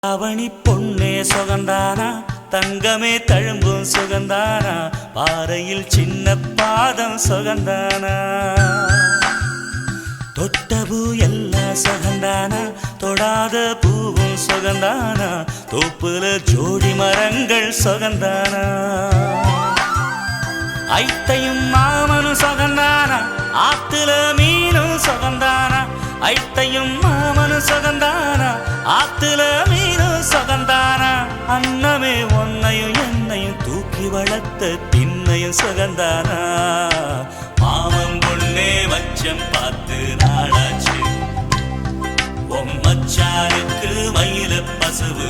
அவனி பொன்னே சுகந்தானா, தங்கமே தழும்பும் சுகந்தானா, பாறையில் சின்ன பாதம் சுகந்தானா, தொட்ட பூ எல்லாம் சுகந்தானா, தொடாத பூவும் சுகந்தானா, தோப்புல ஜோடி மரங்கள் சுகந்தானா, ஐத்தையும் மாமனும் சுகந்தானா, ஆத்துல மீனும் சுகந்தானா, ஐத்தையும் மாமனும் சுகந்தானா, ஆத்துல மீனும் சுகந்தானா, அன்னமே ஒன்னையும் என்னையும் தூக்கி வளர்த்த திண்ணையும் சுகந்தானா, மாமன் பொண்ணே மச்சம் பார்த்து நாடாச்சு, மச்சானுக்கு மயில பசுவு